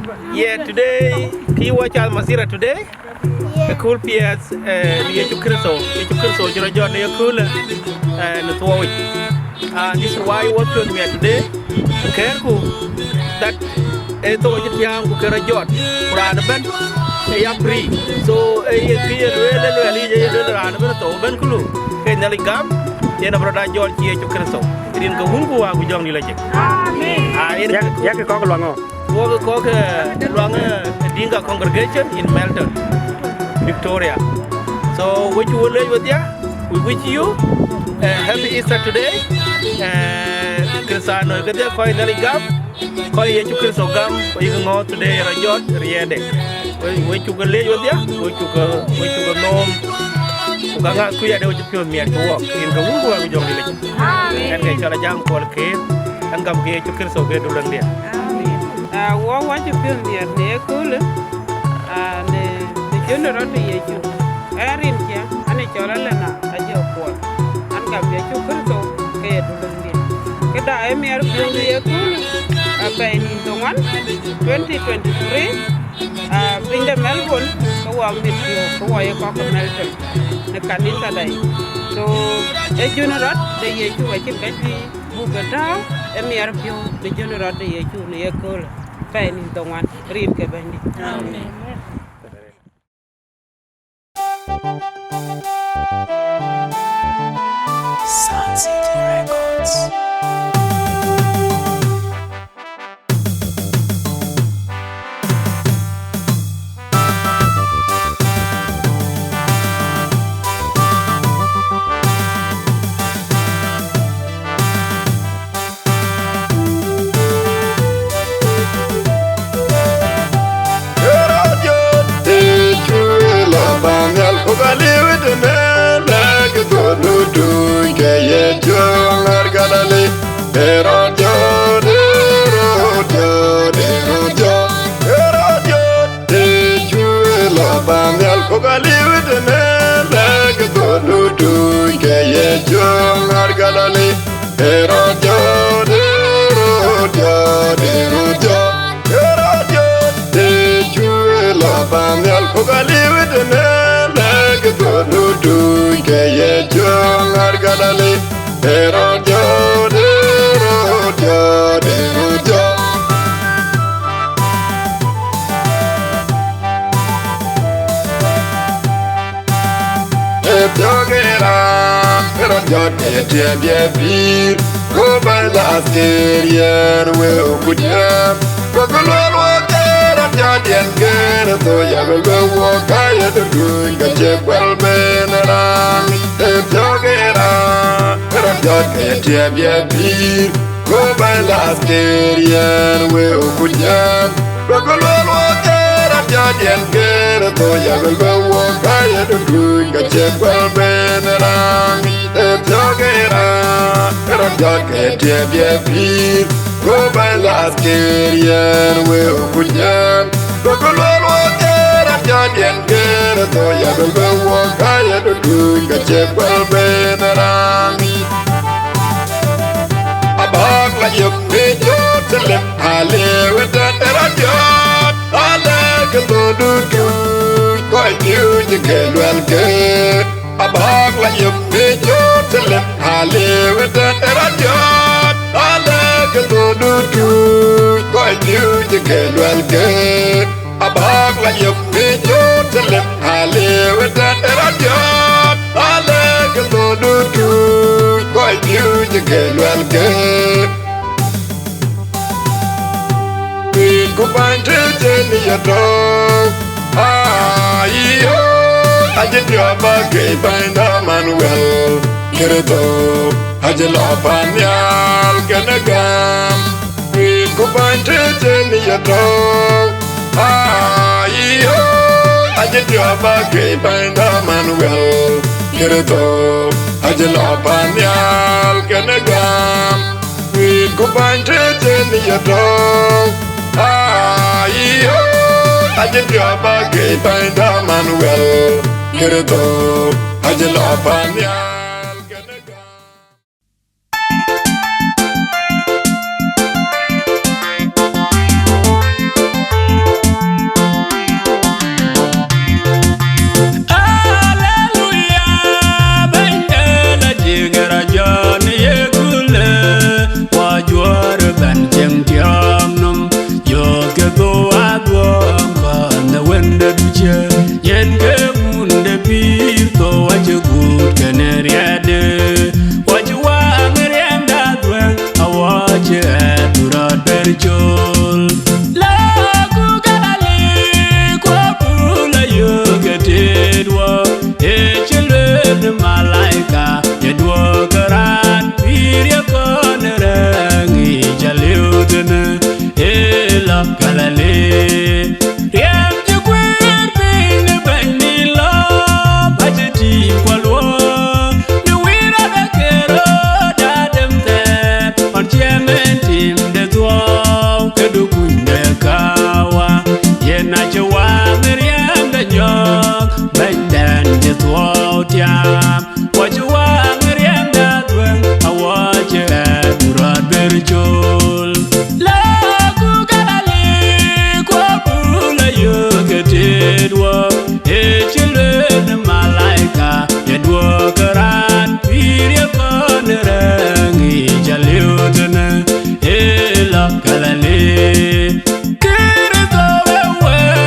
Yeah, today, can you watch Masira today? The cool PS, the Chukriso, you're John, the cool, and the Toy. And this is why what to me today. Careful that a toy young who can a jot, rather than a free. So a clear, and a Ben Kulu, a Neligam, then a brother George Chukriso. It didn't go home with John Legend. I can along. Walk a Dinka congregation in Melton, Victoria. So, what you will live with ya? We wish you happy Easter today. Krisano, get there finally gum. Call you to Kriso gum, you can go today, Rajot, Riede. We took a live with ya, we took a norm. Ganga Kuya, they would pure me to walk in the Wunga with your village. And they shall a young call cave and come here to Kriso get to learn there. What want you feel near the cool and the general to you. Erin here, and a Jolana, a joke, and come here to Kurto, Kay to Lundi. Get a mere feel cool, a pain in the 2023. Bring the Melbourne, go on with you, go away, cock Melton, the Canisa day. So, a general, the year to a chippy, Bugata, a mere few, the general, the year to near cool. Pain in the one, read Cabandi. Amen. Sun City Records. Go by last year, we'll put him. Go below water, and Jadian get so you will go walk. I had to do get your well been around. If you get up, go by last year, we'll put him. Go below water, and Jadian get so you will go walk. I had to do get your well been around. If you get up, go by last year, we'll put you. Go below water, and Jadian get so you will go walk. I had to do get your well been around. A bog like you made your to live. I live with that job. I like a do. Quite you can well get. A bog like you made your to live. I live with that job. I like a do. Quite you can well get. A bog like you made your to live. I live with that job. I like a do. Quite you can well get. We go find it in your dog. I did your buggy find a manuel. Get it up. I just love on y'all. Get a gum. We go find it in your dog. I did your buggy find a manuel. Get it up. I just love on y'all. Get a gum. We go find it in your dog. I did your buggy find a manuel. Get it up, I just love on ya. chơi